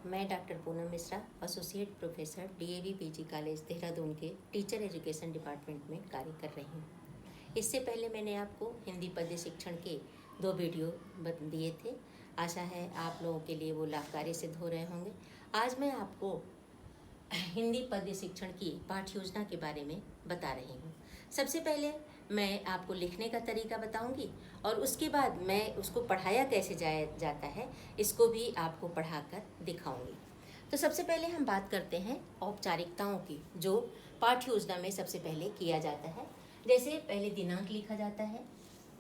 मैं doctor Poonam Mishra, associate professor DAV PG college Dehradun के teacher education department में कार्य कर रही हूँ। इससे पहले मैंने आपको हिंदी पद्य शिक्षण के 2 वीडियो दिए थे। आशा है आप लोगों के लिए वो लाभकारी सिद्ध हो रहे होंगे। आज मैं आपको हिंदी पद्य शिक्षण की पाठ योजना के बारे में बता रही हूँ। सबसे पहले मैं आपको लिखने का तरीका बताऊंगी और उसके बाद मैं उसको पढ़ाया कैसे जाता है इसको भी आपको पढ़ाकर दिखाऊंगी। तो सबसे पहले हम बात करते हैं औपचारिकताओं की, जो पाठ योजना में सबसे पहले किया जाता है। जैसे पहले दिनांक लिखा जाता है,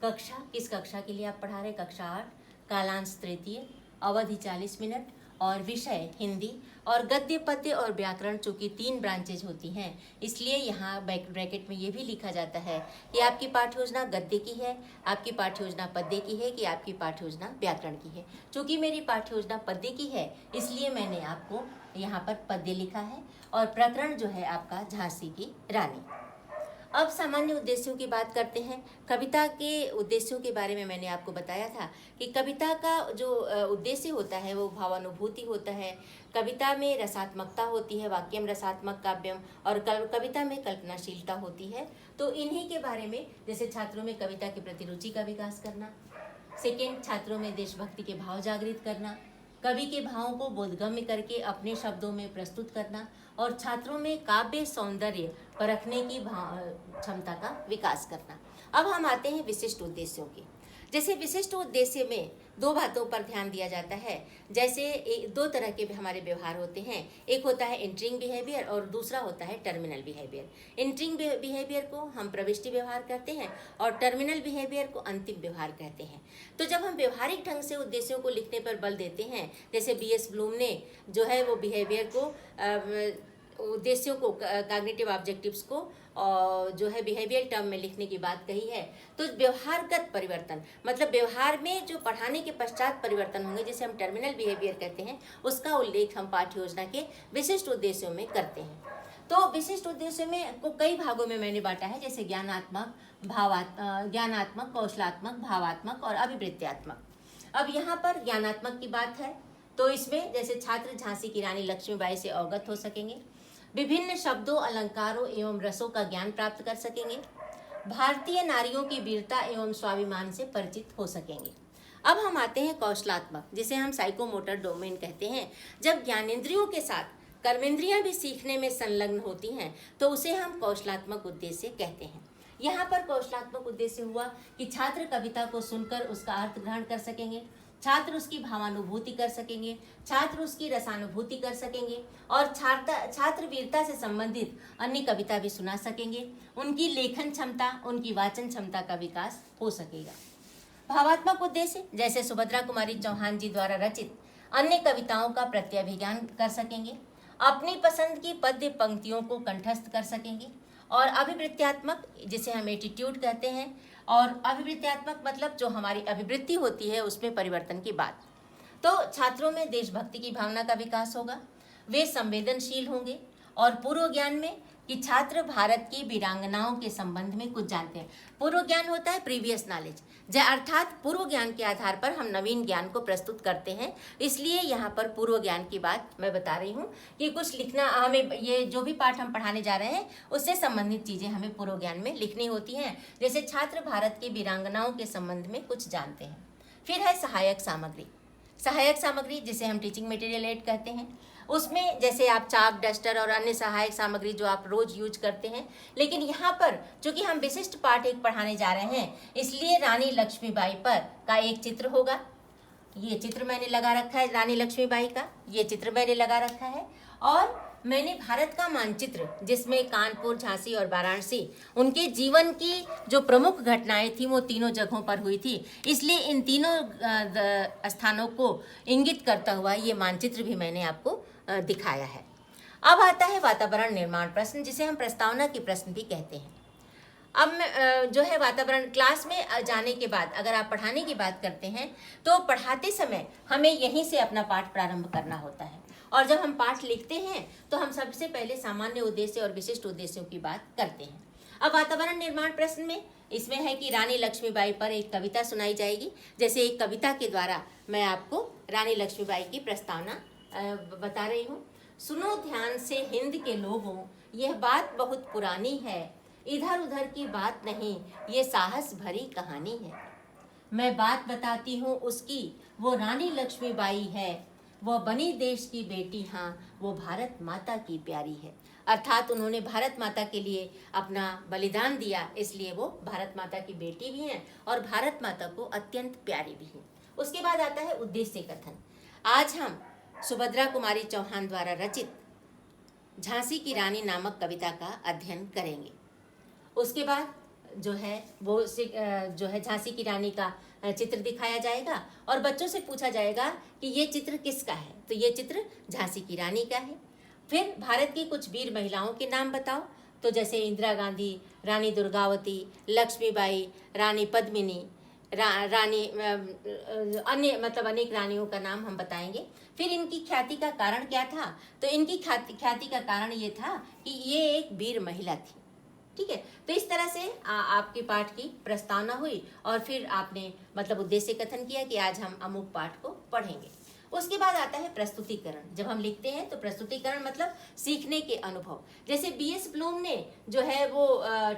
कक्षा, किस कक्षा के लिए आप पढ़ा रहे, कक्षा 8, कालांश तृतीय, अवधि 40 मिनट और विषय हिंदी, और गद्य पद्य और व्याकरण चूँकि 3 ब्रांचेज होती हैं, इसलिए यहाँ ब्रैकेट में ये भी लिखा जाता है कि आपकी पाठ्य योजना गद्य की है, आपकी पाठ्य योजना पद्य की है कि आपकी पाठ्य योजना व्याकरण की है। चूँकि मेरी पाठ्य योजना पद्य की है इसलिए मैंने आपको यहाँ पर पद्य लिखा है और प्रकरण जो है आपका झांसी की रानी। अब सामान्य उद्देश्यों की बात करते हैं। कविता के उद्देश्यों के बारे में मैंने आपको बताया था कि कविता का जो उद्देश्य होता है वो भावानुभूति होता है। कविता में रसात्मकता होती है, वाक्यम रसात्मक काव्यम, और कविता में कल्पनाशीलता होती है। तो इन्हीं के बारे में, जैसे छात्रों में कविता के प्रति रुचि का विकास करना, सेकेंड छात्रों में देशभक्ति के भाव जागृत करना, कवि के भावों को बोधगम्य करके अपने शब्दों में प्रस्तुत करना, और छात्रों में काव्य सौंदर्य परखने की क्षमता का विकास करना। अब हम आते हैं विशिष्ट उद्देश्यों की। जैसे विशिष्ट उद्देश्य में 2 बातों पर ध्यान दिया जाता है। जैसे 2 तरह के हमारे व्यवहार होते हैं, एक होता है एंटरिंग बिहेवियर और दूसरा होता है टर्मिनल बिहेवियर। एंटरिंग बिहेवियर को हम प्रविष्टि व्यवहार कहते हैं और टर्मिनल बिहेवियर को अंतिम व्यवहार कहते हैं। तो जब हम व्यवहारिक ढंग से उद्देश्यों को लिखने पर बल देते हैं, जैसे BS ब्लूम ने जो है वो बिहेवियर को, उद्देश्यों को, कॉग्निटिव ऑब्जेक्टिव्स को जो है बिहेवियर टर्म में लिखने की बात कही है, तो व्यवहारगत परिवर्तन मतलब व्यवहार में जो पढ़ाने के पश्चात परिवर्तन होंगे, जिसे हम टर्मिनल बिहेवियर कहते हैं, उसका उल्लेख हम पाठ्य योजना के विशिष्ट उद्देश्यों में करते हैं। तो विशिष्ट उद्देश्य में को कई भागों में मैंने बांटा है, जैसे ज्ञानात्मक, कौशलात्मक, भावात्मक और अभिवृत्त्यात्मक। अब यहाँ पर ज्ञानात्मक की बात है तो इसमें जैसे छात्र झांसी की रानी लक्ष्मीबाई से अवगत हो सकेंगे, विभिन्न शब्दों, अलंकारों एवं रसों का ज्ञान प्राप्त कर सकेंगे, भारतीय नारियों की वीरता एवं स्वाभिमान से परिचित हो सकेंगे। अब हम आते हैं कौशलात्मक, जिसे हम साइकोमोटर डोमेन कहते हैं। जब ज्ञानेंद्रियों के साथ कर्मेंद्रियां भी सीखने में संलग्न होती हैं तो उसे हम कौशलात्मक उद्देश्य कहते हैं। यहाँ पर कौशलात्मक उद्देश्य हुआ कि छात्र कविता को सुनकर उसका अर्थ ग्रहण कर सकेंगे, छात्र उसकी भावानुभूति कर सकेंगे, छात्र उसकी रसानुभूति कर सकेंगे और छात्र वीरता से संबंधित अन्य कविता भी सुना सकेंगे। उनकी लेखन क्षमता, उनकी वाचन क्षमता का विकास हो सकेगा। भावात्मक उद्देश्य, जैसे सुभद्रा कुमारी चौहान जी द्वारा रचित अन्य कविताओं का प्रत्यभिज्ञान कर सकेंगे, अपनी पसंद की पद्य पंक्तियों को कंठस्थ कर सकेंगे। और अभिवृत्त्यात्मक, जिसे हम एटीट्यूड कहते हैं, और अभिवृत्त्यात्मक मतलब जो हमारी अभिवृत्ति होती है उसमें परिवर्तन की बात। तो छात्रों में देशभक्ति की भावना का विकास होगा, वे संवेदनशील होंगे, और पूर्व ज्ञान में कि छात्र भारत की वीरांगनाओं के संबंध में कुछ जानते हैं। पूर्व ज्ञान होता है प्रीवियस नॉलेज, अर्थात पूर्व ज्ञान के आधार पर हम नवीन ज्ञान को प्रस्तुत करते हैं। इसलिए यहाँ पर पूर्व ज्ञान की बात मैं बता रही हूँ कि कुछ लिखना, हमें ये जो भी पाठ हम पढ़ाने जा रहे हैं उससे संबंधित चीज़ें हमें पूर्व ज्ञान में लिखनी होती हैं। जैसे छात्र भारत की वीरांगनाओं के संबंध में कुछ जानते हैं। फिर है सहायक सामग्री। सहायक सामग्री, जिसे हम टीचिंग मटेरियल एड कहते हैं, उसमें जैसे आप चाक, डस्टर और अन्य सहायक सामग्री जो आप रोज यूज करते हैं। लेकिन यहाँ पर चूंकि हम विशिष्ट पाठ एक पढ़ाने जा रहे हैं, इसलिए रानी लक्ष्मीबाई पर का एक चित्र होगा। ये चित्र मैंने लगा रखा है रानी लक्ष्मीबाई का, ये चित्र मैंने लगा रखा है। और मैंने भारत का मानचित्र, जिसमें कानपुर, झांसी और वाराणसी, उनके जीवन की जो प्रमुख घटनाएं थी वो तीनों जगहों पर हुई थी, इसलिए इन तीनों स्थानों को इंगित करता हुआ ये मानचित्र भी मैंने आपको दिखाया है। अब आता है वातावरण निर्माण प्रश्न, जिसे हम प्रस्तावना की प्रश्न भी कहते हैं। अब जो है वातावरण, क्लास में जाने के बाद अगर आप पढ़ाने की बात करते हैं तो पढ़ाते समय हमें यहीं से अपना पाठ प्रारंभ करना होता है, और जब हम पाठ लिखते हैं तो हम सबसे पहले सामान्य उद्देश्य और विशिष्ट उद्देश्यों की बात करते हैं। अब वातावरण निर्माण प्रश्न में इसमें है कि रानी लक्ष्मीबाई पर एक कविता सुनाई जाएगी। जैसे एक कविता के द्वारा मैं आपको रानी लक्ष्मीबाई की प्रस्तावना बता रही हूँ। सुनो ध्यान से हिंद के लोगों, यह बात बहुत पुरानी है, इधर उधर की बात नहीं, ये साहस भरी कहानी है। मैं बात बताती हूँ उसकी, वो रानी लक्ष्मीबाई है, वो बनी देश की बेटी, हाँ वो भारत माता की प्यारी है। अर्थात उन्होंने भारत माता के लिए अपना बलिदान दिया, इसलिए वो भारत माता की बेटी भी हैं और भारत माता को अत्यंत प्यारी भी हैं। उसके बाद आता है उद्देश्य कथन। आज हम सुभद्रा कुमारी चौहान द्वारा रचित झांसी की रानी नामक कविता का अध्ययन करेंगे। उसके बाद जो है वो जो है झांसी की रानी का चित्र दिखाया जाएगा और बच्चों से पूछा जाएगा कि ये चित्र किसका है, तो ये चित्र झांसी की रानी का है। फिर भारत की कुछ वीर महिलाओं के नाम बताओ, तो जैसे इंदिरा गांधी, रानी दुर्गावती, लक्ष्मीबाई, रानी पद्मिनी, रानी अन्य मतलब अनेक रानियों का नाम हम बताएंगे। फिर इनकी ख्याति का कारण क्या था, तो इनकी ख्याति का कारण ये था कि ये एक वीर महिला थी। ठीक है, तो इस तरह से आपके पाठ की प्रस्तावना हुई और फिर आपने मतलब उद्देश्य कथन किया कि आज हम अमुक पाठ को पढ़ेंगे। उसके बाद आता है प्रस्तुतिकरण। जब हम लिखते हैं तो प्रस्तुतिकरण मतलब सीखने के अनुभव। जैसे बीएस ब्लूम ने जो है वो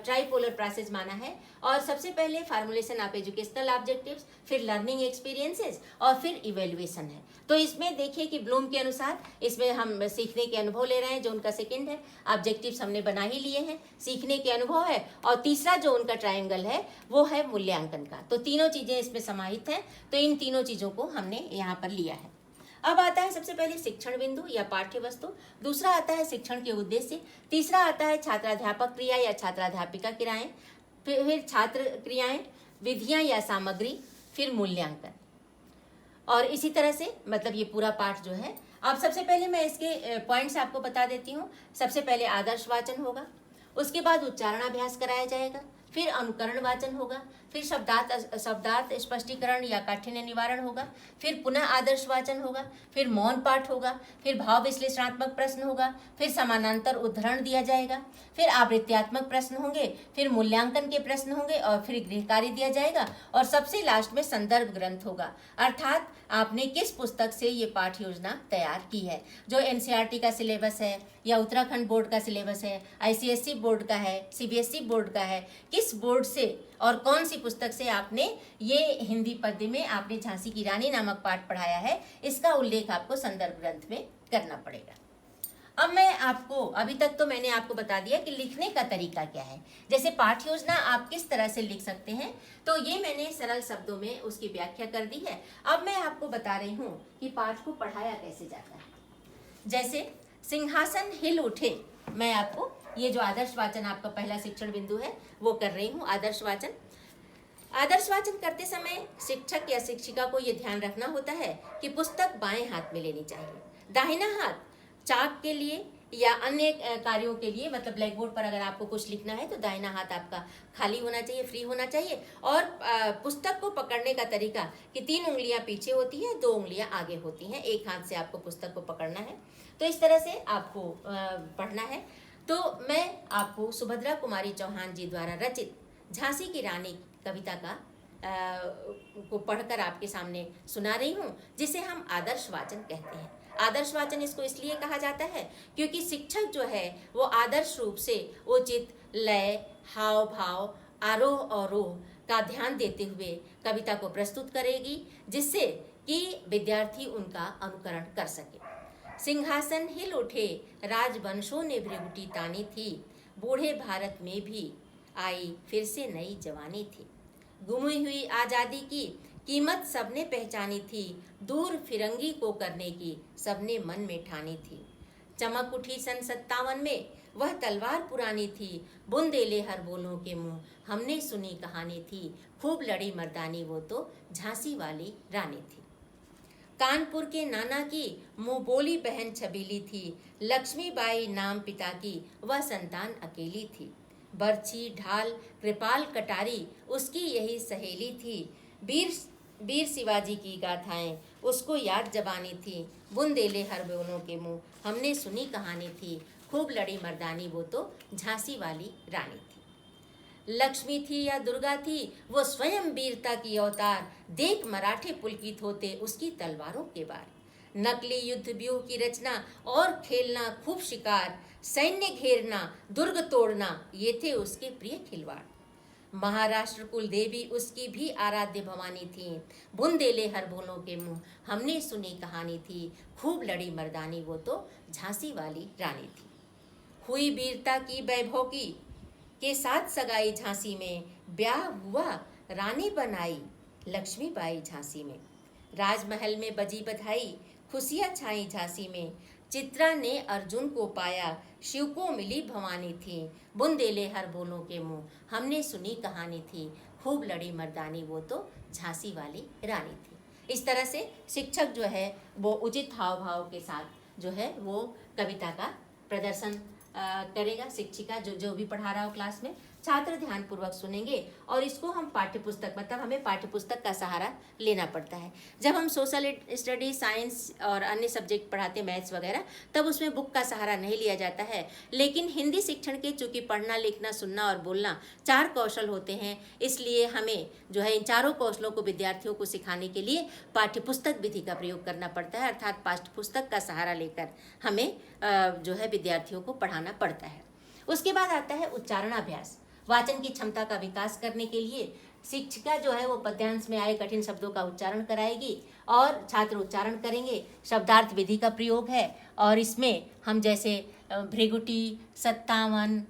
ट्राइपोलर प्रोसेस माना है और सबसे पहले फार्मुलेशन ऑफ एजुकेशनल ऑब्जेक्टिव्स, फिर लर्निंग एक्सपीरियंसेस और फिर इवेल्युएशन है। तो इसमें देखिए कि ब्लूम के अनुसार इसमें हम सीखने के अनुभव ले रहे हैं, जो उनका सेकंड है। ऑब्जेक्टिव्स हमने बना ही लिए हैं, सीखने के अनुभव है और तीसरा जो उनका ट्रायंगल है वो है मूल्यांकन का। तो तीनों चीजें इसमें समाहित हैं, तो इन तीनों चीजों को हमने यहाँ पर लिया है। अब आता है सबसे पहले शिक्षण बिंदु या पाठ्य वस्तु, दूसरा आता है शिक्षण के उद्देश्य, तीसरा आता है छात्राध्यापक क्रिया या छात्राध्यापिका क्रियाएं, फिर छात्र क्रियाएं, विधियां या सामग्री, फिर मूल्यांकन। और इसी तरह से मतलब ये पूरा पाठ जो है। अब सबसे पहले मैं इसके पॉइंट्स आपको बता देती हूँ। सबसे पहले आदर्श वाचन होगा, उसके बाद उच्चारणाभ्यास कराया जाएगा, फिर अनुकरण वाचन होगा, फिर शब्दार्थ स्पष्टीकरण या काठिन्य निवारण होगा, फिर पुनः आदर्श वाचन होगा, फिर मौन पाठ होगा, फिर भाव विश्लेषणात्मक प्रश्न होगा, फिर समानांतर उद्धरण दिया जाएगा, फिर आवृत्त्यात्मक प्रश्न होंगे, फिर मूल्यांकन के प्रश्न होंगे और फिर गृह कार्य दिया जाएगा और सबसे लास्ट में संदर्भ ग्रंथ होगा। अर्थात आपने किस पुस्तक से ये पाठ योजना तैयार की है, जो एनसीईआरटी का सिलेबस है या उत्तराखंड बोर्ड का सिलेबस है, आईसीएसई बोर्ड का है, सीबीएसई बोर्ड का है, किस बोर्ड से और कौन सी पुस्तक से आपने ये हिंदी पद्य में आपने झांसी की रानी नामक पाठ पढ़ाया है, इसका उल्लेख आपको संदर्भ ग्रंथ में करना पड़ेगा। अब मैं आपको, अभी तक तो मैंने आपको बता दिया कि लिखने का तरीका क्या है, जैसे पाठ योजना आप किस तरह से लिख सकते हैं, तो ये मैंने सरल शब्दों में उसकी व्याख्या कर दी है। अब मैं आपको बता रही हूँ कि पाठ को पढ़ाया कैसे जाता है। जैसे सिंहासन हिल उठे, मैं आपको ये जो आदर्श वाचन आपका पहला शिक्षण बिंदु है वो कर रही हूँ। आदर्श वाचन, आदर्श वाचन करते समय शिक्षक या शिक्षिका को ये ध्यान रखना होता है कि पुस्तक बाएं हाथ में लेनी चाहिए, दाहिना हाथ चाक के लिए या अन्य कार्यों के लिए, मतलब ब्लैक बोर्ड पर अगर आपको कुछ लिखना है तो दाहिना हाथ आपका खाली होना चाहिए, फ्री होना चाहिए। और पुस्तक को पकड़ने का तरीका कि 3 उंगलियां पीछे होती हैं, 2 उंगलियां आगे होती हैं, एक हाथ से आपको पुस्तक को पकड़ना है। तो इस तरह से आपको पढ़ना है। तो मैं आपको सुभद्रा कुमारी चौहान जी द्वारा रचित झांसी की रानी कविता का को पढ़कर आपके सामने सुना रही हूँ, जिसे हम आदर्श वाचन कहते हैं। आदर्श वाचन इसको इसलिए कहा जाता है क्योंकि शिक्षक जो है वो आदर्श रूप से उचित लय, हाव भाव, आरोह और रोह का ध्यान देते हुए कविता को प्रस्तुत करेगी, जिससे कि विद्यार्थी उनका अनुकरण कर सके। सिंहासन हिल उठे, राजवंशों ने भृगुटी तानी थी, बूढ़े भारत में भी आई फिर से नई जवानी थी। गुमी हुई आज़ादी की कीमत सबने पहचानी थी, दूर फिरंगी को करने की सबने मन में ठानी थी। चमक उठी सन 57 में, वह तलवार पुरानी थी, बुंदेले हर बोलों के मुंह हमने सुनी कहानी थी, खूब लड़ी मर्दानी वो तो झांसी वाली रानी थी। कानपुर के नाना की मुंह बोली बहन छबीली थी, लक्ष्मीबाई नाम पिता की वह संतान अकेली थी। बर्छी ढाल कृपाल कटारी उसकी यही सहेली थी, वीर शिवाजी की गाथाएं उसको याद जबानी थी, बुंदेले हर बोलों के मुंह हमने सुनी कहानी थी, खूब लड़ी मर्दानी वो तो झांसी वाली रानी थी। लक्ष्मी थी या दुर्गा थी वो स्वयं वीरता की अवतार, देख मराठे पुलकित होते उसकी तलवारों के बार। नकली युद्ध व्यूह की रचना और खेलना खूब शिकार, सैन्य घेरना, दुर्ग तोड़ना, ये थे उसके प्रिय खिलवाड़। महाराष्ट्र कुल देवी उसकी भी आराध्य भवानी थी, बुंदेले हर भोलों के मुंह हमने सुनी कहानी थी, खूब लड़ी मर्दानी वो तो झांसी वाली रानी थी। हुई वीरता की वैभव की के साथ सगाई झांसी में, ब्याह हुआ रानी बनाई लक्ष्मीबाई झांसी में। राजमहल में बजी बधाई, खुशियाँ छाई झांसी में, चित्रा ने अर्जुन को पाया, शिव को मिली भवानी थी, बुंदेले हर बोलों के मुंह हमने सुनी कहानी थी, खूब लड़ी मर्दानी वो तो झांसी वाली रानी थी। इस तरह से शिक्षक जो है वो उचित हाव भाव के साथ जो है वो कविता का प्रदर्शन करेगा। शिक्षिका जो भी पढ़ा रहा हो क्लास में, छात्र ध्यान पूर्वक सुनेंगे और इसको हम पाठ्यपुस्तक, मतलब हमें पाठ्यपुस्तक का सहारा लेना पड़ता है। जब हम सोशल स्टडी, साइंस और अन्य सब्जेक्ट पढ़ाते, मैथ्स वगैरह, तब उसमें बुक का सहारा नहीं लिया जाता है। लेकिन हिंदी शिक्षण के चूँकि पढ़ना, लिखना, सुनना और बोलना 4 कौशल होते हैं, इसलिए हमें जो है इन चारों कौशलों को विद्यार्थियों को सिखाने के लिए पाठ्यपुस्तक विधि का प्रयोग करना पड़ता है, अर्थात पाठ्यपुस्तक का सहारा लेकर हमें जो है विद्यार्थियों को पढ़ाना पड़ता है। उसके बाद आता है उच्चारणाभ्यास। वाचन की क्षमता का विकास करने के लिए शिक्षिका जो है वो पद्यांश में आए कठिन शब्दों का उच्चारण कराएगी और छात्र उच्चारण करेंगे। शब्दार्थ विधि का प्रयोग है और इसमें हम जैसे भृगुटी, 57,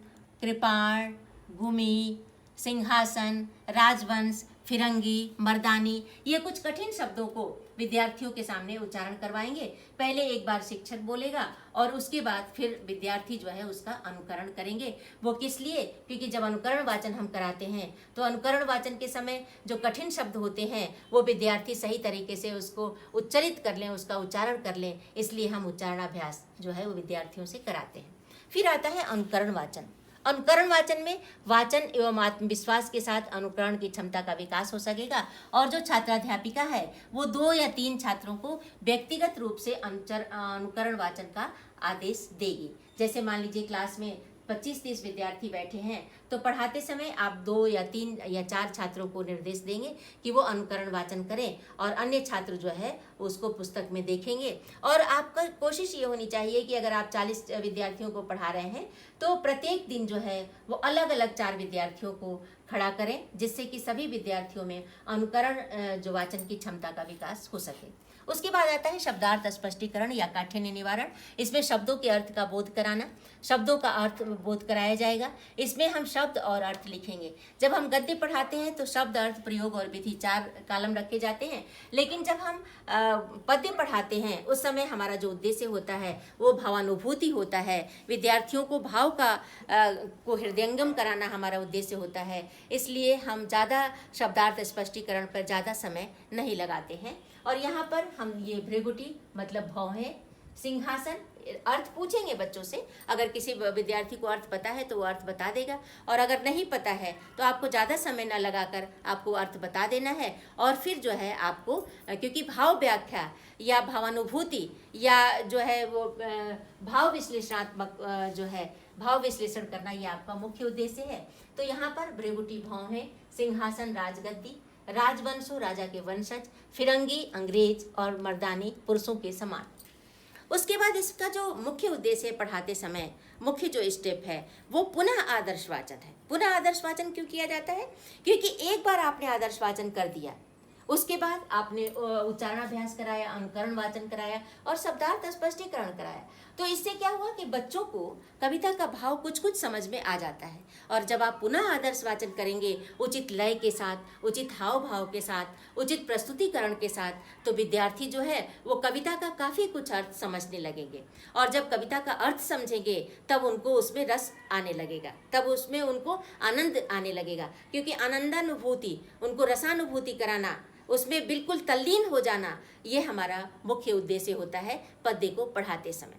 कृपाण, गुमी, सिंहासन, राजवंश, फिरंगी, मर्दानी, ये कुछ कठिन शब्दों को विद्यार्थियों के सामने उच्चारण करवाएंगे। पहले एक बार शिक्षक बोलेगा और उसके बाद फिर विद्यार्थी जो है उसका अनुकरण करेंगे। वो किस लिए? क्योंकि जब अनुकरण वाचन हम कराते हैं तो अनुकरण वाचन के समय जो कठिन शब्द होते हैं वो विद्यार्थी सही तरीके से उसको उच्चरित कर लें, उसका उच्चारण कर लें, इसलिए हम उच्चारणाभ्यास जो है वो विद्यार्थियों से कराते हैं। फिर आता है अनुकरण वाचन। अनुकरण वाचन में वाचन एवं आत्मविश्वास के साथ अनुकरण की क्षमता का विकास हो सकेगा और जो छात्राध्यापिका है वो 2 या 3 छात्रों को व्यक्तिगत रूप से अनुकरण वाचन का आदेश देगी। जैसे मान लीजिए क्लास में 25-30 विद्यार्थी बैठे हैं तो पढ़ाते समय आप 2 या 3 या 4 छात्रों को निर्देश देंगे कि वो अनुकरण वाचन करें और अन्य छात्र जो है उसको पुस्तक में देखेंगे। और आपका कोशिश ये होनी चाहिए कि अगर आप 40 विद्यार्थियों को पढ़ा रहे हैं तो प्रत्येक दिन जो है वो अलग अलग 4 विद्यार्थियों को खड़ा करें, जिससे कि सभी विद्यार्थियों में अनुकरण जो वाचन की क्षमता का विकास हो सके। उसके बाद आता है शब्दार्थ स्पष्टीकरण या काठिन्य निवारण। इसमें शब्दों के अर्थ का बोध कराना, शब्दों का अर्थ बोध कराया जाएगा। इसमें हम शब्द और अर्थ लिखेंगे। जब हम गद्य पढ़ाते हैं तो शब्द, अर्थ, प्रयोग और विधि 4 कॉलम रखे जाते हैं, लेकिन जब हम पद्य पढ़ाते हैं उस समय हमारा जो उद्देश्य होता है वो भावानुभूति होता है। विद्यार्थियों को भाव का को हृदयंगम कराना हमारा उद्देश्य होता है, इसलिए हम ज़्यादा शब्दार्थ स्पष्टीकरण पर ज़्यादा समय नहीं लगाते हैं। और यहाँ पर हम ये भृगुटी मतलब भौं है, सिंहासन अर्थ पूछेंगे बच्चों से। अगर किसी विद्यार्थी को अर्थ पता है तो वो अर्थ बता देगा, और अगर नहीं पता है तो आपको ज़्यादा समय न लगाकर आपको अर्थ बता देना है। और फिर जो है आपको, क्योंकि भाव व्याख्या या भावानुभूति या जो है वो भाव विश्लेषणात्मक जो है भाव विश्लेषण करना ये आपका मुख्य उद्देश्य है। तो यहाँ पर भृगुटी भौं है, सिंहासन राजगद्दी, राजवंशो राजा के वंशज, फिरंगी अंग्रेज और मर्दानी पुरुषों के समान। उसके बाद इसका जो मुख्य उद्देश्य है पढ़ाते समय, मुख्य जो स्टेप है वो पुनः आदर्श वाचन है। पुनः आदर्श वाचन क्यों किया जाता है? क्योंकि एक बार आपने आदर्श वाचन कर दिया, उसके बाद आपने उच्चारणाभ्यास कराया, अनुकरण वाचन कराया और शब्दार्थ स्पष्टीकरण कराया, तो इससे क्या हुआ कि बच्चों को कविता का भाव कुछ कुछ समझ में आ जाता है। और जब आप पुनः आदर्श वाचन करेंगे उचित लय के साथ, उचित हाव भाव के साथ, उचित प्रस्तुतिकरण के साथ, तो विद्यार्थी जो है वो कविता का काफ़ी कुछ अर्थ समझने लगेंगे। और जब कविता का अर्थ समझेंगे तब उनको उसमें रस आने लगेगा, तब उसमें उनको आनंद आने लगेगा, क्योंकि आनंदानुभूति, उनको रसानुभूति कराना, उसमें बिल्कुल तल्लीन हो जाना, ये हमारा मुख्य उद्देश्य होता है पद्य को पढ़ाते समय।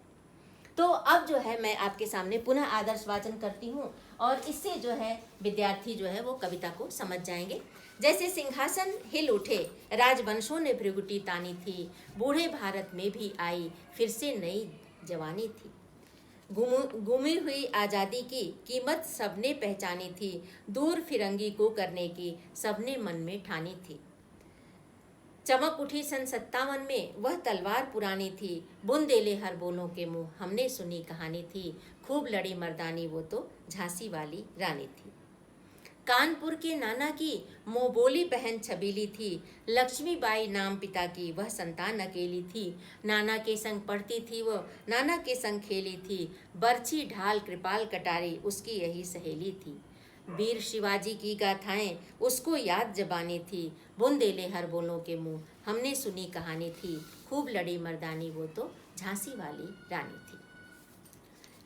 तो अब जो है मैं आपके सामने पुनः आदर्श वाचन करती हूँ और इससे जो है विद्यार्थी जो है वो कविता को समझ जाएंगे। जैसे सिंहासन हिल उठे, राजवंशों ने भृगुटी तानी थी, बूढ़े भारत में भी आई फिर से नई जवानी थी। गुमी हुई आज़ादी की कीमत सबने पहचानी थी, दूर फिरंगी को करने की सबने मन में ठानी थी। चमक उठी सन 57 में, वह तलवार पुरानी थी, बुंदेले हर बोलों के मुंह, हमने सुनी कहानी थी, खूब लड़ी मर्दानी वो तो झांसी वाली रानी थी। कानपुर के नाना की मोहबोली बहन छबीली थी, लक्ष्मीबाई नाम पिता की, वह संतान अकेली थी, नाना के संग पढ़ती थी वो, नाना के संग खेली थी, बरछी ढाल कृपाल कटारी उसकी यही सहेली थी। वीर शिवाजी की गाथाएं उसको याद जबानी थी, बुंदेले हर बोलों के मुंह, हमने सुनी कहानी थी, खूब लड़ी मर्दानी वो तो झांसी वाली रानी थी।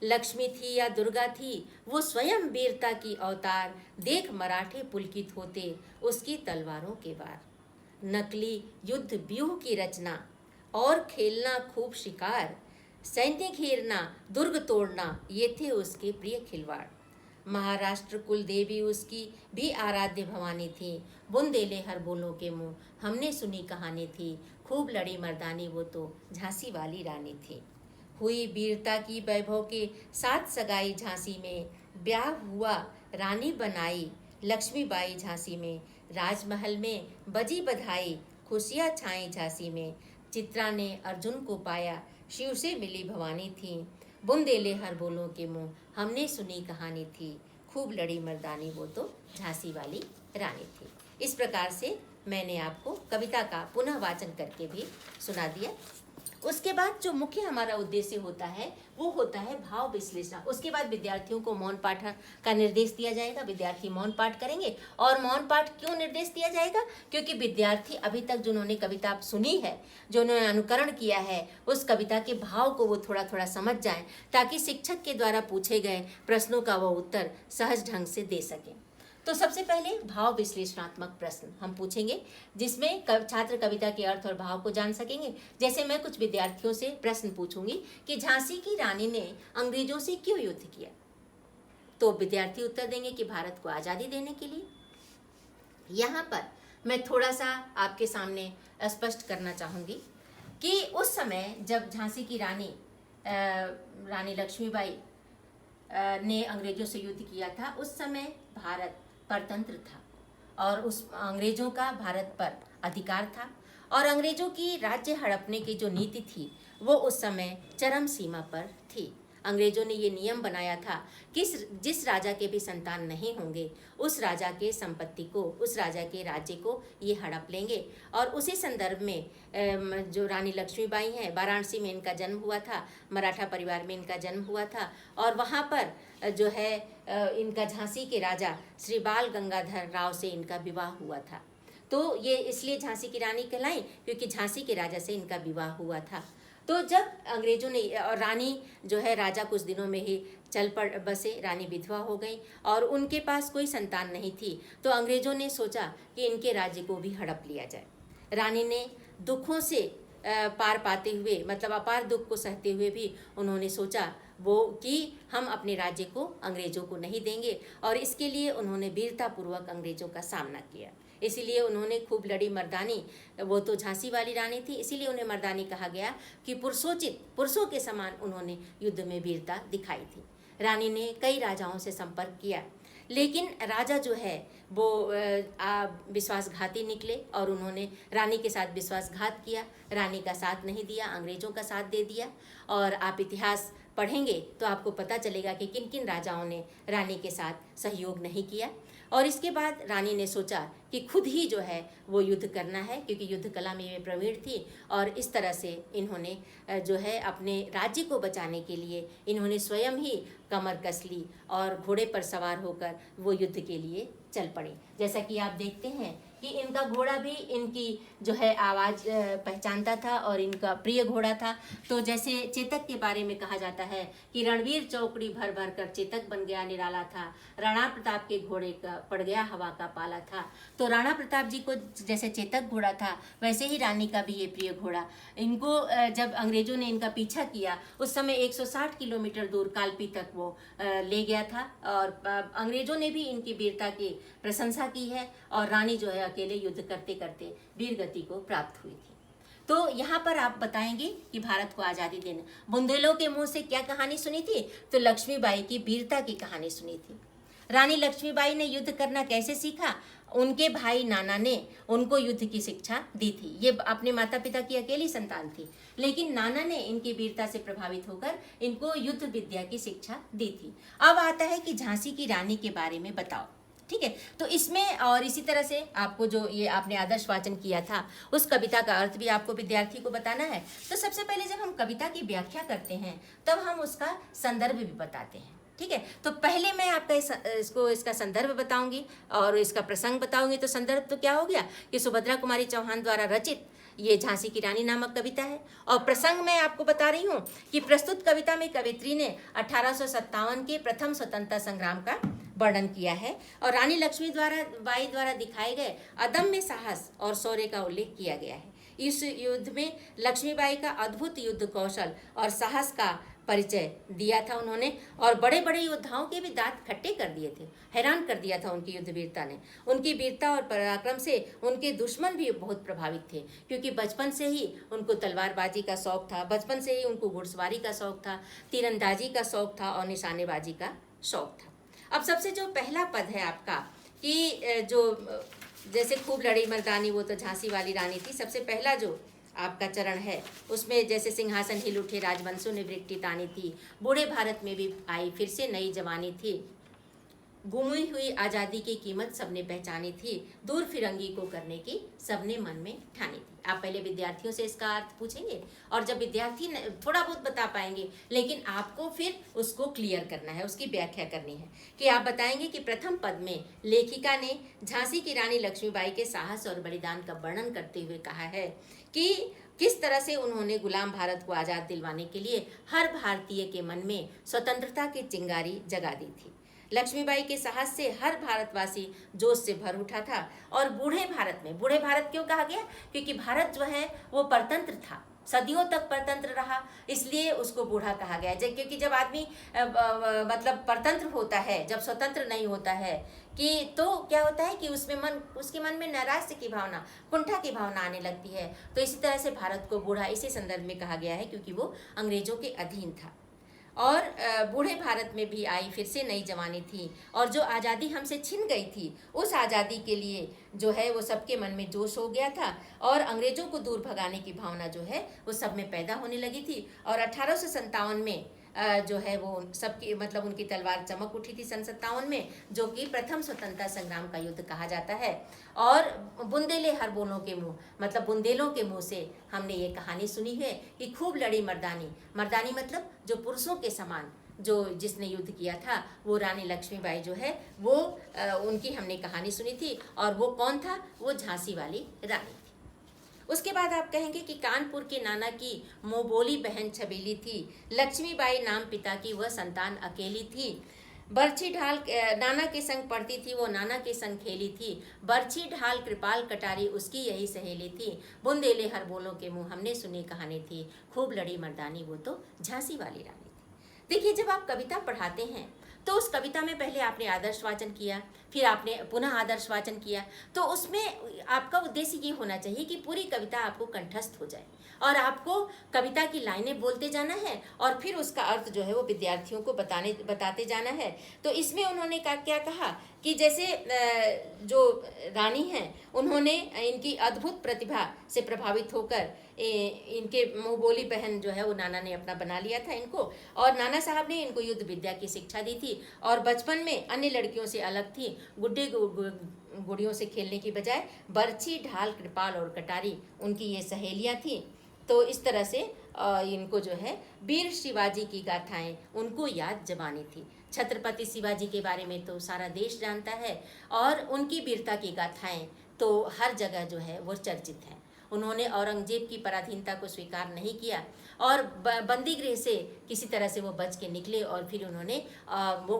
लक्ष्मी थी या दुर्गा थी, वो स्वयं वीरता की अवतार, देख मराठे पुलकित होते उसकी तलवारों के वार। नकली युद्ध व्यूह की रचना और खेलना खूब शिकार, सैन्य घेरना दुर्ग तोड़ना ये थे उसके प्रिय खिलवाड़। महाराष्ट्र कुल देवी उसकी भी आराध्य भवानी थी, बुंदेले हर बोलों के मुंह, हमने सुनी कहानी थी, खूब लड़ी मर्दानी वो तो झांसी वाली रानी थी। हुई वीरता की वैभव के साथ सगाई झांसी में, ब्याह हुआ रानी बनाई लक्ष्मीबाई झांसी में, राजमहल में बजी बधाई खुशियाँ छाई झांसी में। चित्रा ने अर्जुन को पाया, शिव से मिली भवानी थी, बुंदेले हर बोलों के मुंह, हमने सुनी कहानी थी, खूब लड़ी मर्दानी वो तो झांसी वाली रानी थी। इस प्रकार से मैंने आपको कविता का पुनः वाचन करके भी सुना दिया। उसके बाद जो मुख्य हमारा उद्देश्य होता है वो होता है भाव विश्लेषण। उसके बाद विद्यार्थियों को मौन पाठ का निर्देश दिया जाएगा, विद्यार्थी मौन पाठ करेंगे। और मौन पाठ क्यों निर्देश दिया जाएगा? क्योंकि विद्यार्थी अभी तक जिन्होंने कविता सुनी है, जो उन्होंने अनुकरण किया है, उस कविता के भाव को वो थोड़ा थोड़ा समझ जाएं, ताकि शिक्षक के द्वारा पूछे गए प्रश्नों का वो उत्तर सहज ढंग से दे सकें। तो सबसे पहले भाव विश्लेषणात्मक प्रश्न हम पूछेंगे, जिसमें छात्र कविता के अर्थ और भाव को जान सकेंगे। जैसे मैं कुछ विद्यार्थियों से प्रश्न पूछूंगी कि झांसी की रानी ने अंग्रेजों से क्यों युद्ध किया, तो विद्यार्थी उत्तर देंगे कि भारत को आज़ादी देने के लिए। यहाँ पर मैं थोड़ा सा आपके सामने स्पष्ट करना चाहूँगी कि उस समय जब झांसी की रानी लक्ष्मीबाई ने अंग्रेजों से युद्ध किया था, उस समय भारत परतंत्र था और उस अंग्रेजों का भारत पर अधिकार था, और अंग्रेजों की राज्य हड़पने की जो नीति थी वो उस समय चरम सीमा पर थी। अंग्रेजों ने ये नियम बनाया था कि जिस राजा के भी संतान नहीं होंगे, उस राजा के संपत्ति को, उस राजा के राज्य को ये हड़प लेंगे। और उसी संदर्भ में जो रानी लक्ष्मीबाई हैं, वाराणसी में इनका जन्म हुआ था, मराठा परिवार में इनका जन्म हुआ था, और वहाँ पर जो है इनका झांसी के राजा श्री बाल गंगाधर राव से इनका विवाह हुआ था। तो ये इसलिए झांसी की रानी कहलाई क्योंकि झांसी के राजा से इनका विवाह हुआ था। तो जब अंग्रेजों ने, और रानी जो है राजा कुछ दिनों में ही चल पड़ बसे, रानी विधवा हो गई और उनके पास कोई संतान नहीं थी। तो अंग्रेजों ने सोचा कि इनके राज्य को भी हड़प लिया जाए। रानी ने दुखों से पार पाते हुए, मतलब अपार दुख को सहते हुए भी उन्होंने सोचा वो कि हम अपने राज्य को अंग्रेजों को नहीं देंगे, और इसके लिए उन्होंने वीरतापूर्वक अंग्रेजों का सामना किया। इसीलिए उन्होंने खूब लड़ी मर्दानी, वो तो झांसी वाली रानी थी, इसीलिए उन्हें मर्दानी कहा गया कि पुरुषोचित, पुरुषों के समान उन्होंने युद्ध में वीरता दिखाई थी। रानी ने कई राजाओं से संपर्क किया, लेकिन राजा जो है वो विश्वासघाती निकले और उन्होंने रानी के साथ विश्वासघात किया, रानी का साथ नहीं दिया, अंग्रेजों का साथ दे दिया। और आप इतिहास पढ़ेंगे तो आपको पता चलेगा कि किन किन राजाओं ने रानी के साथ सहयोग नहीं किया। और इसके बाद रानी ने सोचा कि खुद ही जो है वो युद्ध करना है, क्योंकि युद्ध कला में ये प्रवीण थी, और इस तरह से इन्होंने जो है अपने राज्य को बचाने के लिए इन्होंने स्वयं ही कमर कस ली और घोड़े पर सवार होकर वो युद्ध के लिए चल पड़ी। जैसा कि आप देखते हैं कि इनका घोड़ा भी इनकी जो है आवाज़ पहचानता था और इनका प्रिय घोड़ा था। तो जैसे चेतक के बारे में कहा जाता है कि रणवीर चौकड़ी भर भर कर चेतक बन गया निराला था, राणा प्रताप के घोड़े का पड़ गया हवा का पाला था। तो राणा प्रताप जी को जैसे चेतक घोड़ा था, वैसे ही रानी का भी ये प्रिय घोड़ा। इनको जब अंग्रेजों ने इनका पीछा किया, उस समय 160 किलोमीटर दूर कालपी तक वो ले गया था, और अंग्रेजों ने भी इनकी वीरता की प्रशंसा की है, और रानी जो है अकेले युद्ध करते करते वीर गति को प्राप्त हुई थी। तो यहाँ पर आप बताएंगे कि भारत को आज़ादी देना, बुंदेलों के मुंह से क्या कहानी सुनी थी? तो लक्ष्मीबाई की वीरता की कहानी सुनी थी। रानी लक्ष्मीबाई ने युद्ध करना कैसे सीखा? उनके भाई नाना ने उनको युद्ध की शिक्षा दी थी। ये अपने माता पिता की अकेली संतान थी, लेकिन नाना ने इनकी वीरता से प्रभावित होकर इनको युद्ध विद्या की शिक्षा दी थी। अब आता है कि झांसी की रानी के बारे में बताओ। ठीक है, तो इसमें और इसी तरह से आपको जो ये आपने आदर्श वाचन किया था उस कविता का अर्थ भी आपको विद्यार्थी को बताना है। तो सबसे पहले जब हम कविता की व्याख्या करते हैं तब हम उसका संदर्भ भी बताते हैं। ठीक है, तो पहले मैं आपका इसका संदर्भ बताऊंगी और इसका प्रसंग बताऊंगी। तो संदर्भ तो क्या हो गया कि सुभद्रा कुमारी चौहान द्वारा रचित ये झांसी की रानी नामक कविता है। और प्रसंग मैं आपको बता रही हूँ कि प्रस्तुत कविता में कवित्री ने 1857 के प्रथम स्वतंत्रता संग्राम का वर्णन किया है और रानी लक्ष्मी बाई द्वारा दिखाए गए अदम्य साहस और शौर्य का उल्लेख किया गया है। इस युद्ध में लक्ष्मीबाई का अद्भुत युद्ध कौशल और साहस का परिचय दिया था उन्होंने, और बड़े बड़े योद्धाओं के भी दांत खट्टे कर दिए थे। हैरान कर दिया था उनकी युद्ध वीरता ने। उनकी वीरता और पराक्रम से उनके दुश्मन भी बहुत प्रभावित थे, क्योंकि बचपन से ही उनको तलवारबाजी का शौक था, बचपन से ही उनको घुड़सवारी का शौक था, तीरंदाजी का शौक था और निशानेबाजी का शौक था। अब सबसे जो पहला पद है आपका कि जो जैसे खूब लड़ी मर्दानी, वो तो झांसी वाली रानी थी। सबसे पहला जो आपका चरण है उसमें जैसे सिंहासन हिल उठे, राजवंशों ने वृक्ति तानी थी, बूढ़े भारत में भी आई फिर से नई जवानी थी, गुमी हुई आज़ादी की कीमत सबने पहचानी थी, दूर फिरंगी को करने की सबने मन में ठानी थी। आप पहले विद्यार्थियों से इसका अर्थ पूछेंगे और जब विद्यार्थी थोड़ा बहुत बता पाएंगे, लेकिन आपको फिर उसको क्लियर करना है, उसकी व्याख्या करनी है कि आप बताएंगे कि प्रथम पद में लेखिका ने झांसी की रानी लक्ष्मीबाई के साहस और बलिदान का वर्णन करते हुए कहा है कि किस तरह से उन्होंने गुलाम भारत को आज़ाद दिलवाने के लिए हर भारतीय के मन में स्वतंत्रता की चिंगारी जगा दी थी। लक्ष्मीबाई के साहस से हर भारतवासी जोश से भर उठा था। और बूढ़े भारत क्यों कहा गया? क्योंकि भारत जो है वो परतंत्र था, सदियों तक परतंत्र रहा, इसलिए उसको बूढ़ा कहा गया। क्योंकि जब आदमी मतलब परतंत्र होता है, जब स्वतंत्र नहीं होता है कि तो क्या होता है कि उसके मन में नैराश्य की भावना, कुंठा की भावना आने लगती है। तो इसी तरह से भारत को बूढ़ा इसी संदर्भ में कहा गया है, क्योंकि वो अंग्रेजों के अधीन था। और बूढ़े भारत में भी आई फिर से नई जवानी थी, और जो आज़ादी हमसे छिन गई थी उस आज़ादी के लिए जो है वो सबके मन में जोश हो गया था, और अंग्रेजों को दूर भगाने की भावना जो है वो सब में पैदा होने लगी थी। और 1857 में जो है वो सबकी मतलब उनकी तलवार चमक उठी थी सन 57 में, जो कि प्रथम स्वतंत्रता संग्राम का युद्ध कहा जाता है। और बुंदेले हर बोलों के मुंह, मतलब बुंदेलों के मुंह से हमने ये कहानी सुनी है कि खूब लड़ी मर्दानी, मर्दानी मतलब जो पुरुषों के समान जो जिसने युद्ध किया था वो रानी लक्ष्मीबाई जो है वो उनकी हमने कहानी सुनी थी। और वो कौन था? वो झांसी वाली रानी थी। उसके बाद आप कहेंगे कि कानपुर के नाना की मोबोली बहन छबीली थी, लक्ष्मीबाई नाम पिता की वह संतान अकेली थी, बर्छी ढाल नाना के संग पढ़ती थी, वो नाना के संग खेली थी, बर्छी ढाल कृपाल कटारी उसकी यही सहेली थी, बुंदेले हर बोलों के मुंह हमने सुनी कहानी थी, खूब लड़ी मर्दानी वो तो झांसी वाली रानी थी। देखिए, जब आप कविता पढ़ाते हैं तो उस कविता में पहले आपने आदर्श वाचन किया, फिर आपने पुनः आदर्श वाचन किया, तो उसमें आपका उद्देश्य ये होना चाहिए कि पूरी कविता आपको कंठस्थ हो जाए और आपको कविता की लाइनें बोलते जाना है और फिर उसका अर्थ जो है वो विद्यार्थियों को बताते जाना है। तो इसमें उन्होंने क्या कहा कि जैसे जो रानी हैं उन्होंने इनकी अद्भुत प्रतिभा से प्रभावित होकर इनके मुँह बोली बहन जो है वो नाना ने अपना बना लिया था इनको, और नाना साहब ने इनको युद्ध विद्या की शिक्षा दी थी, और बचपन में अन्य लड़कियों से अलग थी, गुड्डे गुड़ियों से खेलने की बजाय बर्छी ढाल कृपाल और कटारी उनकी ये सहेलियाँ थीं। तो इस तरह से इनको जो है वीर शिवाजी की गाथाएं उनको याद जबानी थी। छत्रपति शिवाजी के बारे में तो सारा देश जानता है, और उनकी वीरता की गाथाएं तो हर जगह जो है वो चर्चित हैं। उन्होंने औरंगजेब की पराधीनता को स्वीकार नहीं किया और बंदी गृह से किसी तरह से वो बच के निकले, और फिर उन्होंने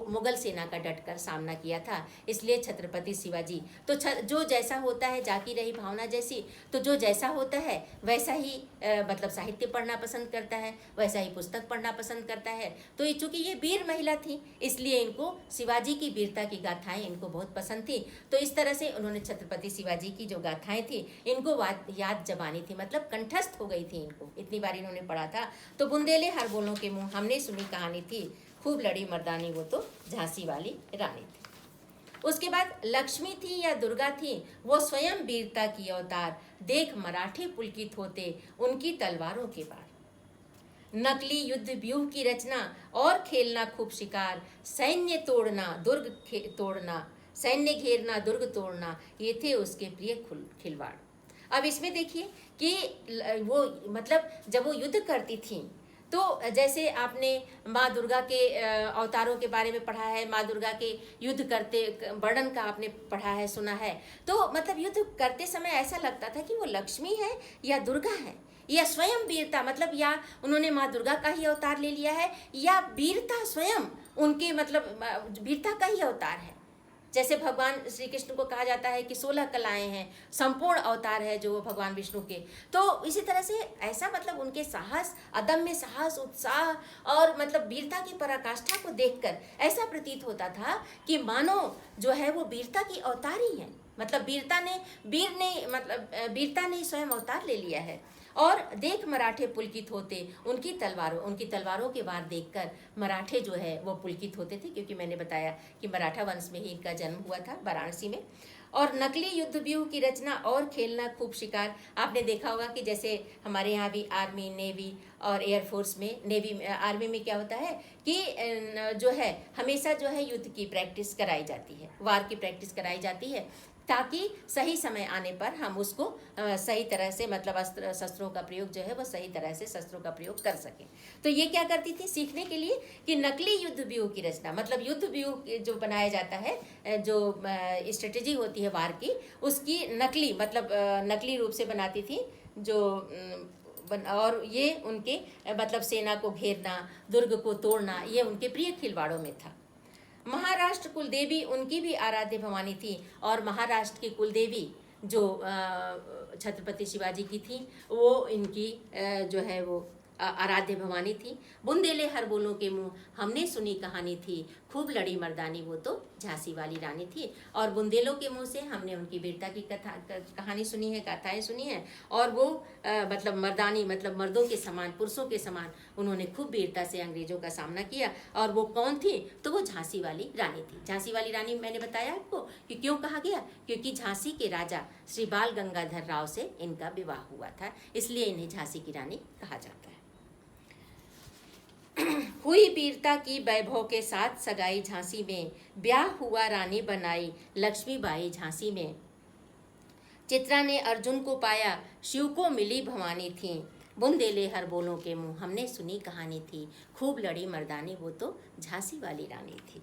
मुगल सेना का डटकर सामना किया था। इसलिए छत्रपति शिवाजी तो जो जैसा होता है, जाकी रही भावना जैसी, तो जो जैसा होता है वैसा ही मतलब साहित्य पढ़ना पसंद करता है, वैसा ही पुस्तक पढ़ना पसंद करता है। तो चूँकि ये वीर महिला थी इसलिए इनको शिवाजी की वीरता की गाथाएं इनको बहुत पसंद थी। तो इस तरह से उन्होंने छत्रपति शिवाजी की जो गाथाएं थी इनको याद जबानी थी, मतलब कंठस्थ हो गई थी इनको, इतनी बार इन्होंने पढ़ा था। तो बुंदेले हर बोलों के मुंह हमने सुनी कहानी थी, खूब लड़ी मर्दानी वो तो झांसी वाली रानी थी। उसके बाद लक्ष्मी थी या दुर्गा थी, वो स्वयं वीरता की अवतार, देख मराठे पुलकित होते उनकी तलवारों के बार। नकली युद्ध व्यूह की रचना और खेलना खूब शिकार, सैन्य तोड़ना दुर्ग तोड़ना, सैन्य घेरना दुर्ग तोड़ना, ये थे उसके प्रिय खिलवाड़। अब इसमें देखिए कि वो मतलब जब वो युद्ध करती थी तो जैसे आपने माँ दुर्गा के अवतारों के बारे में पढ़ा है, माँ दुर्गा के युद्ध करते वर्णन का आपने पढ़ा है, सुना है, तो मतलब युद्ध करते समय ऐसा लगता था कि वो लक्ष्मी है या दुर्गा है या स्वयं वीरता, मतलब या उन्होंने माँ दुर्गा का ही अवतार ले लिया है या वीरता स्वयं उनके मतलब वीरता का ही अवतार है। जैसे भगवान श्री कृष्ण को कहा जाता है कि 16 कलाएं हैं, संपूर्ण अवतार है जो भगवान विष्णु के। तो इसी तरह से ऐसा मतलब उनके साहस, अदम्य साहस, उत्साह और मतलब वीरता की पराकाष्ठा को देखकर ऐसा प्रतीत होता था कि मानो जो है वो वीरता की अवतार ही है, मतलब वीरता ने स्वयं अवतार ले लिया है। और देख मराठे पुलकित होते उनकी तलवारों के वार देखकर मराठे जो है वो पुलकित होते थे, क्योंकि मैंने बताया कि मराठा वंश में ही इनका जन्म हुआ था वाराणसी में। और नकली युद्ध व्यूह की रचना और खेलना खूब शिकार, आपने देखा होगा कि जैसे हमारे यहाँ भी आर्मी, नेवी और एयरफोर्स में, आर्मी में क्या होता है कि जो है हमेशा जो है युद्ध की प्रैक्टिस कराई जाती है, वार की प्रैक्टिस कराई जाती है, ताकि सही समय आने पर हम उसको सही तरह से मतलब शस्त्रों का प्रयोग जो है वो सही तरह से शस्त्रों का प्रयोग कर सकें। तो ये क्या करती थी सीखने के लिए कि नकली युद्ध व्यूह की रचना, मतलब युद्ध व्यूह जो बनाया जाता है, जो स्ट्रेटेजी होती है वार की, उसकी नकली रूप से बनाती थी जो और ये उनके मतलब सेना को घेरना, दुर्ग को तोड़ना, ये उनके प्रिय खिलवाड़ों में था। महाराष्ट्र कुलदेवी उनकी भी आराध्य भवानी थी, और महाराष्ट्र की कुलदेवी जो छत्रपति शिवाजी की थी वो इनकी जो है वो आराध्य भवानी थी। बुंदेले हर बोलों के मुंह हमने सुनी कहानी थी, खूब लड़ी मर्दानी वो तो झांसी वाली रानी थी। और बुंदेलों के मुंह से हमने उनकी वीरता की कहानी सुनी है, गाथाएं सुनी हैं, और वो मतलब मर्दानी मतलब मर्दों के समान, पुरुषों के समान उन्होंने खूब वीरता से अंग्रेजों का सामना किया। और वो कौन थी, तो वो झांसी वाली रानी थी। झांसी वाली रानी मैंने बताया आपको कि क्यों कहा गया, क्योंकि झांसी के राजा श्री बाल गंगाधर राव से इनका विवाह हुआ था, इसलिए इन्हें झांसी की रानी कहा जाता है। हुई वीरता की वैभव के साथ सगाई झांसी में, ब्याह हुआ रानी बनाई लक्ष्मीबाई झांसी में। चित्रा ने अर्जुन को पाया, शिव को मिली भवानी थी, बुंदेले हर बोलों के मुंह हमने सुनी कहानी थी, खूब लड़ी मर्दानी वो तो झांसी वाली रानी थी।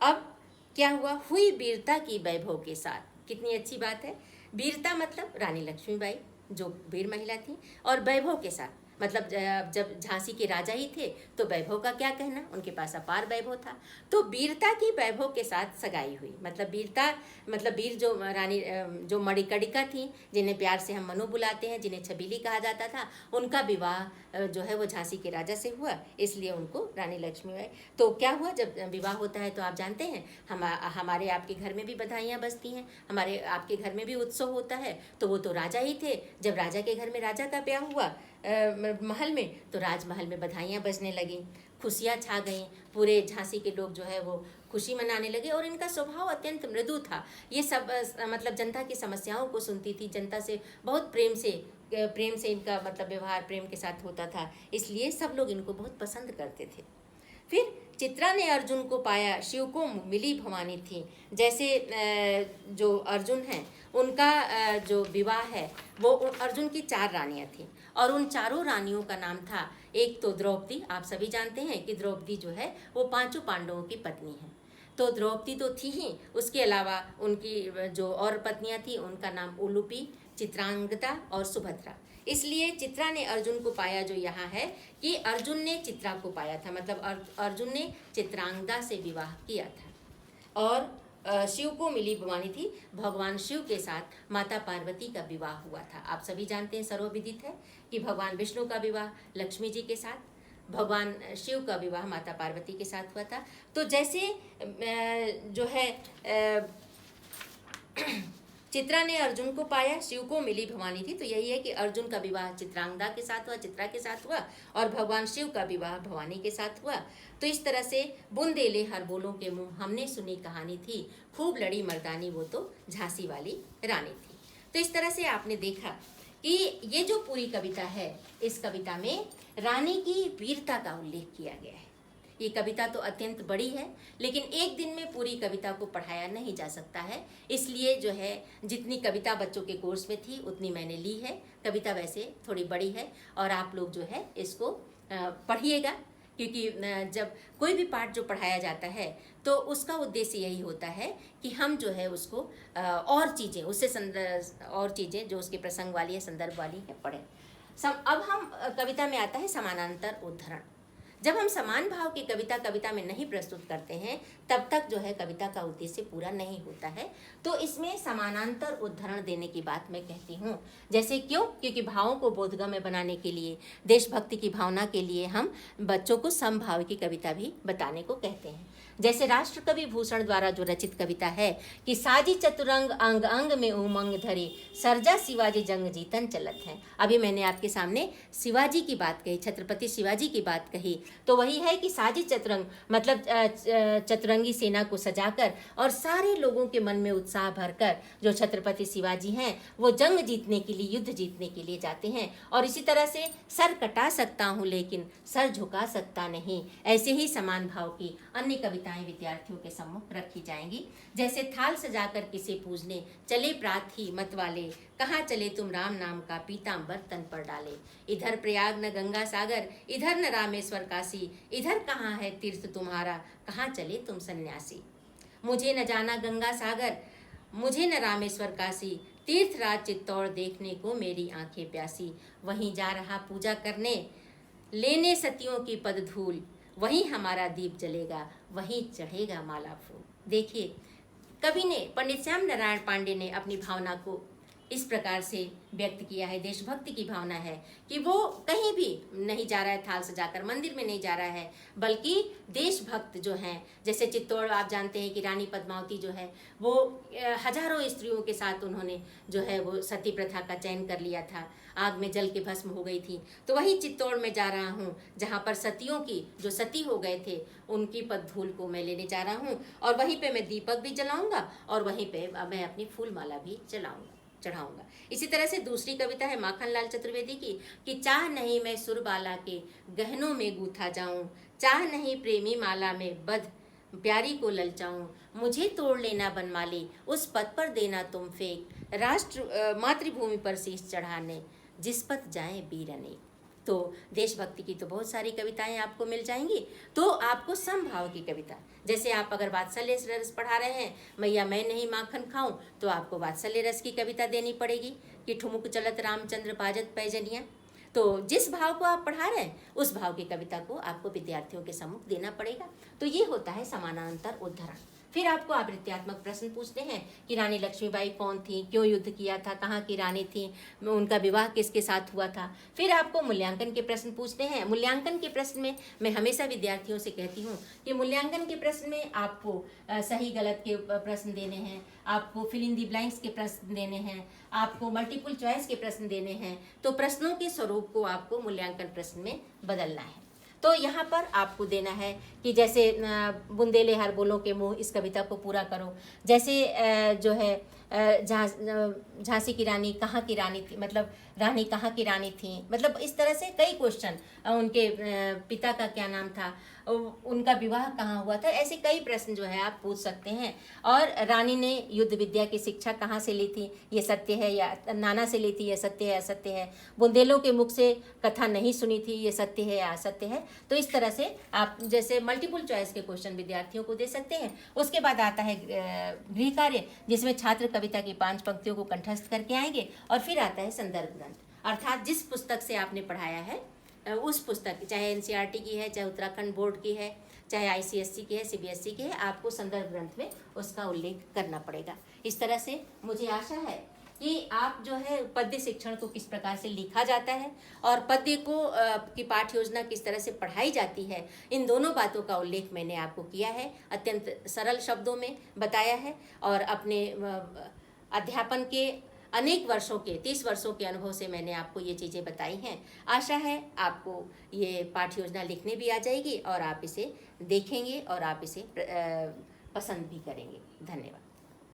अब क्या हुआ, हुई वीरता की वैभव के साथ, कितनी अच्छी बात है। वीरता मतलब रानी लक्ष्मीबाई जो वीर महिला थी, और वैभव के साथ मतलब जब झांसी के राजा ही थे तो वैभव का क्या कहना, उनके पास अपार वैभव था। तो वीरता की वैभव के साथ सगाई हुई, मतलब वीरता मतलब वीर जो रानी जो मणिकर्णिका थी, जिन्हें प्यार से हम मनु बुलाते हैं, जिन्हें छबीली कहा जाता था, उनका विवाह जो है वो झांसी के राजा से हुआ, इसलिए उनको रानी लक्ष्मीबाई। तो क्या हुआ, जब विवाह होता है तो आप जानते हैं हमारे आपके घर में भी बधाइयाँ बजती हैं, हमारे आपके घर में भी उत्सव होता है। तो वो तो राजा ही थे, जब राजा के घर में राजा का ब्याह हुआ महल में, तो राजमहल में बधाइयाँ बजने लगी, खुशियाँ छा गईं, पूरे झांसी के लोग जो है वो खुशी मनाने लगे। और इनका स्वभाव अत्यंत मृदु था, ये सब मतलब जनता की समस्याओं को सुनती थी, जनता से बहुत प्रेम से इनका मतलब व्यवहार प्रेम के साथ होता था, इसलिए सब लोग इनको बहुत पसंद करते थे। फिर चित्रा ने अर्जुन को पाया, शिव को मिली भवानी थी। जैसे जो अर्जुन हैं उनका जो विवाह है वो अर्जुन की 4 रानियां थीं, और उन चारों रानियों का नाम था, एक तो द्रौपदी, आप सभी जानते हैं कि द्रौपदी जो है वो 5 पांडवों की पत्नी है। तो द्रौपदी तो थी ही, उसके अलावा उनकी जो और पत्नियां थी उनका नाम उलूपी, चित्रांगदा और सुभद्रा। इसलिए चित्रा ने अर्जुन को पाया जो यहाँ है कि अर्जुन ने चित्रा को पाया था, मतलब अर्जुन ने चित्रांगदा से विवाह किया था। और शिव को मिली भवानी थी, भगवान शिव के साथ माता पार्वती का विवाह हुआ था। आप सभी जानते हैं, सर्वविदित है कि भगवान विष्णु का विवाह लक्ष्मी जी के साथ, भगवान शिव का विवाह माता पार्वती के साथ हुआ था। तो जैसे जो है चित्रा ने अर्जुन को पाया, शिव को मिली भवानी थी। तो यही है कि अर्जुन का विवाह चित्रांगदा के साथ हुआ, चित्रा के साथ हुआ, और भगवान शिव का विवाह भवानी के साथ हुआ। तो इस तरह से बुंदेले हर बोलों के मुंह हमने सुनी कहानी थी, खूब लड़ी मर्दानी वो तो झांसी वाली रानी थी। तो इस तरह से आपने देखा कि ये जो पूरी कविता है, इस कविता में रानी की वीरता का उल्लेख किया गया है। ये कविता तो अत्यंत बड़ी है, लेकिन एक दिन में पूरी कविता को पढ़ाया नहीं जा सकता है, इसलिए जो है जितनी कविता बच्चों के कोर्स में थी उतनी मैंने ली है। कविता वैसे थोड़ी बड़ी है और आप लोग जो है इसको पढ़िएगा, क्योंकि जब कोई भी पाठ जो पढ़ाया जाता है तो उसका उद्देश्य यही होता है कि हम जो है उसको और चीज़ें उससे और चीज़ें जो उसके प्रसंग वाली है, संदर्भ वाली है, पढ़ें। अब हम कविता में आता है समानांतर उद्धरण। जब हम समान भाव की कविता में नहीं प्रस्तुत करते हैं तब तक जो है कविता का उद्देश्य पूरा नहीं होता है। तो इसमें समानांतर उद्धरण देने की बात मैं कहती हूँ। जैसे क्यों? क्योंकि भावों को बोधगम्य बनाने के लिए, देशभक्ति की भावना के लिए हम बच्चों को समभाव की कविता भी बताने को कहते हैं। जैसे राष्ट्रकवि भूषण द्वारा जो रचित कविता है कि साजी चतुरंग अंग अंग में उमंग धरे, सरजा शिवाजी जंग जीतन चलत है। अभी मैंने आपके सामने शिवाजी की बात कही, छत्रपति शिवाजी की बात कही, तो वही है कि साजी चतुरंग मतलब चतुरंगी सेना को सजाकर और सारे लोगों के मन में उत्साह भरकर जो छत्रपति शिवाजी हैं वो जंग जीतने के लिए, युद्ध जीतने के लिए जाते हैं। और इसी तरह से सर कटा सकता हूँ लेकिन सर झुका सकता नहीं, ऐसे ही समान भाव की अन्य कविताएं विद्यार्थियों के सम्मुख रखी जाएंगी। जैसे थाल सजाकर किसे पूजने चले प्रार्थी मत वाले, कहाँ चले तुम राम नाम का पीताम्बर तन पर डाले। इधर प्रयाग न गंगा सागर, इधर न रामेश्वर काशी, इधर कहाँ है तीर्थ तुम्हारा, कहाँ चले तुम सन्यासी। मुझे न जाना गंगा सागर, मुझे न रामेश्वर काशी, तीर्थराज चित्तौड़ देखने को मेरी आंखें प्यासी। वहीं जा रहा पूजा करने, लेने सतियों की पद धूल, वहीं हमारा दीप जलेगा, वहीं चढ़ेगा माला फूल। देखिए, कवि ने, पंडित श्याम नारायण पांडे ने अपनी भावना को इस प्रकार से व्यक्त किया है। देशभक्ति की भावना है कि वो कहीं भी नहीं जा रहा है थाल सजाकर, मंदिर में नहीं जा रहा है, बल्कि देशभक्त जो हैं, जैसे चित्तौड़ आप जानते हैं कि रानी पद्मावती जो है वो हजारों स्त्रियों के साथ उन्होंने जो है वो सती प्रथा का चयन कर लिया था, आग में जल के भस्म हो गई थी। तो वही चित्तौड़ में जा रहा हूँ जहाँ पर सतियों की जो सती हो गए थे उनकी पदधूल को मैं लेने जा रहा हूँ, और वहीं पे मैं दीपक भी जलाऊंगा और वहीं पे मैं अपनी फूल माला भी चढ़ाऊंगा। इसी तरह से दूसरी कविता है माखनलाल चतुर्वेदी की कि चाह नहीं मैं सुरबाला के गहनों में गूथा जाऊं, चाह नहीं प्रेमी माला में बध प्यारी को ललचाऊं, मुझे तोड़ लेना बनमाली उस पद पर देना तुम फेंक, राष्ट्र मातृभूमि पर शीश चढ़ाने जिस पद जाए वीर अनेक। तो देशभक्ति की तो बहुत सारी कविताएं आपको मिल जाएंगी। तो आपको समभाव की कविता, जैसे आप अगर वात्सल्य रस पढ़ा रहे हैं, मैया मैं नहीं माखन खाऊं, तो आपको वात्सल्य रस की कविता देनी पड़ेगी कि ठुमुक चलत रामचंद्र बाजत पैजनिया। तो जिस भाव को आप पढ़ा रहे हैं उस भाव की कविता को आपको विद्यार्थियों के सम्मुख देना पड़ेगा। तो ये होता है समानांतर उद्धरण। फिर आपको आवृत्त्यात्मक प्रश्न पूछते हैं कि रानी लक्ष्मीबाई कौन थी, क्यों युद्ध किया था, कहाँ की रानी थी, उनका विवाह किसके साथ हुआ था। फिर आपको मूल्यांकन के प्रश्न पूछते हैं। मूल्यांकन के प्रश्न में मैं हमेशा विद्यार्थियों से कहती हूँ कि मूल्यांकन के प्रश्न में आपको सही गलत के प्रश्न देने हैं, आपको फिल इन दी ब्लैंक्स के प्रश्न देने हैं, आपको मल्टीपल चॉइस के प्रश्न देने हैं। तो प्रश्नों के स्वरूप को आपको मूल्यांकन प्रश्न में बदलना है। तो यहाँ पर आपको देना है कि जैसे बुंदेले हर बोलों के मुँह, इस कविता को पूरा करो। जैसे जो है झांसी की रानी कहाँ की रानी थी, मतलब रानी कहाँ की रानी थी, मतलब इस तरह से कई क्वेश्चन। उनके पिता का क्या नाम था, उनका विवाह कहाँ हुआ था, ऐसे कई प्रश्न जो है आप पूछ सकते हैं। और रानी ने युद्ध विद्या की शिक्षा कहाँ से ली थी, ये सत्य है या नाना से ली थी, ये सत्य है असत्य है। बुंदेलों के मुख से कथा नहीं सुनी थी, ये सत्य है या असत्य है। तो इस तरह से आप जैसे मल्टीपल चॉइस के क्वेश्चन विद्यार्थियों को दे सकते हैं। उसके बाद आता है गृह कार्य, जिसमें छात्र कविता की 5 पंक्तियों को कंठस्थ करके आएंगे। और फिर आता है संदर्भ ग्रंथ, अर्थात जिस पुस्तक से आपने पढ़ाया है उस पुस्तक, चाहे एनसीईआरटी की है, चाहे उत्तराखंड बोर्ड की है, चाहे आईसीएसई की है, सीबीएसई की है, आपको संदर्भ ग्रंथ में उसका उल्लेख करना पड़ेगा। इस तरह से मुझे आशा है कि आप जो है पद्य शिक्षण को किस प्रकार से लिखा जाता है और पद्य को की पाठ योजना किस तरह से पढ़ाई जाती है, इन दोनों बातों का उल्लेख मैंने आपको किया है, अत्यंत सरल शब्दों में बताया है। और अपने अध्यापन के अनेक वर्षों के 30 वर्षों के अनुभव से मैंने आपको ये चीज़ें बताई हैं। आशा है आपको ये पाठ्य योजना लिखने भी आ जाएगी और आप इसे देखेंगे और आप इसे पसंद भी करेंगे। धन्यवाद।